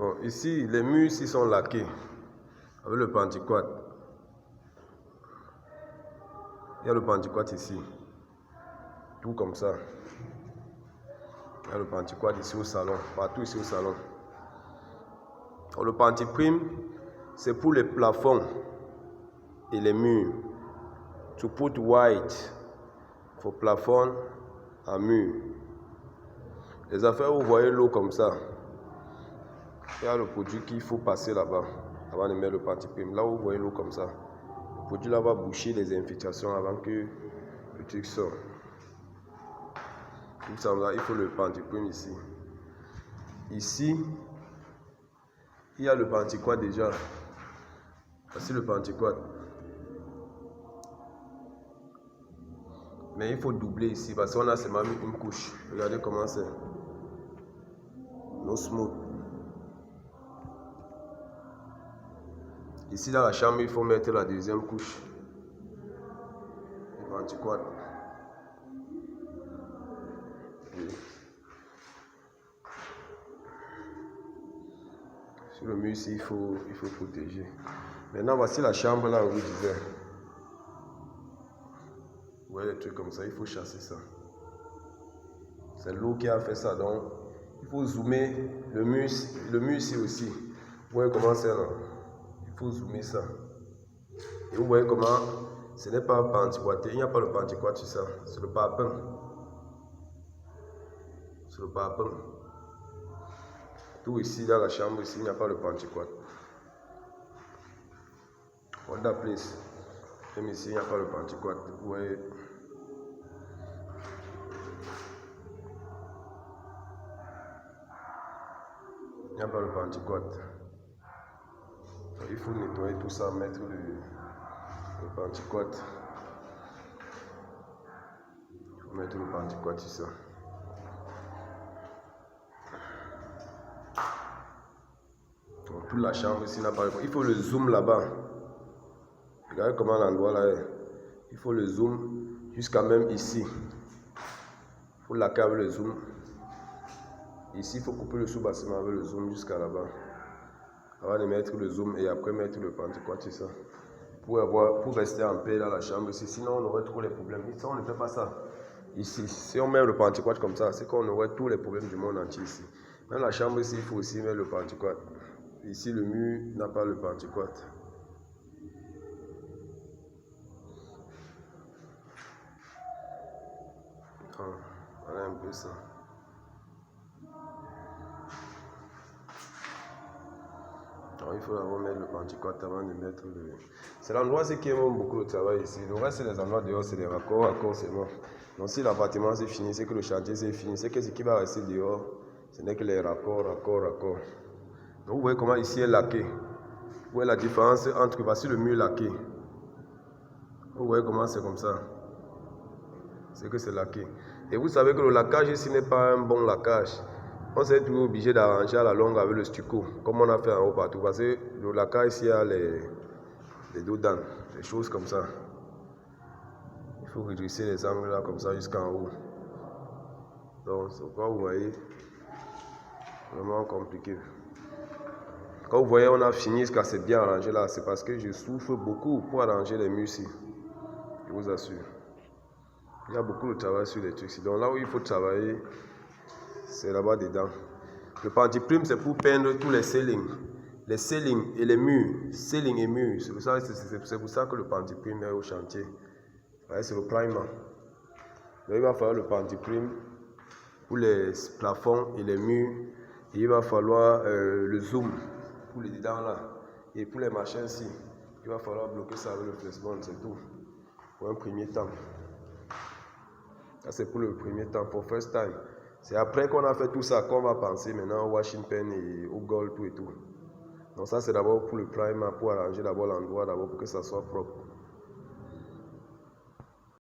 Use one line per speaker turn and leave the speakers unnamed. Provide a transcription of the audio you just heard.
Bon, ici, les murs ici sont laqués avec le Pentiquad. Il y a le Pentiquad ici, tout comme ça. Il y a le Pentiquad ici au salon, partout ici au salon. Alors, le Pentiprime, c'est pour les plafonds et les murs. To put white for plafond à mur. Les affaires où vous voyez l'eau comme ça, il y a le produit qu'il faut passer là-bas avant de mettre le Pentiprime. Là où vous voyez l'eau comme ça, le produit là va boucher les infiltrations avant que le truc sorte. Tout ça là, il faut le Pentiprime ici. Ici, il y a le Pentiquad déjà. Voici le Pentiquad. Mais il faut doubler ici parce qu'on a seulement mis une couche. Regardez comment c'est. No smooth. Ici dans la chambre, il faut mettre la deuxième couche. Le Pentiquad. Sur le mur ici, il faut protéger. Maintenant, voici la chambre là où je disais. Vous voyez les trucs comme ça, il faut chasser ça. C'est l'eau qui a fait ça, donc il faut zoomer le mur ici aussi. Vous voyez comment c'est là? Il faut zoomer ça. Et vous voyez comment ce n'est pas pentiquadé, il n'y a pas le Pentiquad sur ça, c'est le parpaing. C'est le parpaing. Tout ici dans la chambre, ici, il n'y a pas le Pentiquad. What that place? Même ici, il n'y a pas le Pentiquad. Vous voyez. Il n'y a pas le Pentiquad. Il faut nettoyer tout ça, mettre le Pentiquad. Il faut mettre le Pentiquad sur ça. Donc, toute la chambre ici n'a pas le Pentiquad. Il faut le zoom là-bas. Regardez comment l'endroit là est. Il faut le zoom jusqu'à même ici. Il faut laquer avec le zoom. Ici, il faut couper le sous-bâtiment avec le zoom jusqu'à là-bas. Avant de mettre le zoom et après mettre le Pentiquad sur ça. Pour rester en paix dans la chambre ici. Sinon, on aurait trop les problèmes. Ici, on ne fait pas ça. Ici, si on met le Pentiquad comme ça, c'est qu'on aurait tous les problèmes du monde entier ici. Même la chambre ici, il faut aussi mettre le Pentiquad. Ici, le mur n'a pas le Pentiquad. Voilà un peu ça. Alors, il faut d'abord mettre le Pentiquad avant de mettre le... C'est l'endroit qui aime beaucoup le travail ici. Le reste, c'est les endroits dehors, c'est des raccords seulement. Donc si l'appartement c'est fini, c'est que le chantier c'est fini, c'est que ce qui va rester dehors, ce n'est que les raccords. Donc vous voyez comment ici est laqué. Vous voyez la différence entre, voici le mur laqué. Vous voyez comment c'est comme ça. C'est que c'est laqué. Et vous savez que le laquage ici n'est pas un bon laquage. On s'est toujours obligé d'arranger à la longue avec le stucco, comme on a fait en haut partout. Parce que le laquage ici a les dos dents, des choses comme ça. Il faut redresser les angles là comme ça jusqu'en haut. Donc c'est pourquoi vous voyez, vraiment compliqué. Quand vous voyez on a fini jusqu'à c'est bien arrangé là, c'est parce que je souffre beaucoup pour arranger les murs ici. Je vous assure. Il y a beaucoup de travail sur les trucs ici. Donc là où il faut travailler, c'est là-bas dedans. Le Pentiprime, c'est pour peindre tous les ceilings. Les ceilings et les murs. Ceiling et murs. C'est pour ça que le Pentiprime est au chantier. C'est le primer. Donc il va falloir le Pentiprime pour les plafonds et les murs. Et il va falloir le zoom pour les dedans là. Et pour les machins ici, il va falloir bloquer ça avec le flexbond, c'est tout. Pour un premier temps. Ça c'est pour le premier temps, pour first time. C'est après qu'on a fait tout ça qu'on va penser maintenant au washing pen et au gold, tout et tout. Donc ça c'est d'abord pour le primer, pour arranger d'abord l'endroit, d'abord pour que ça soit propre.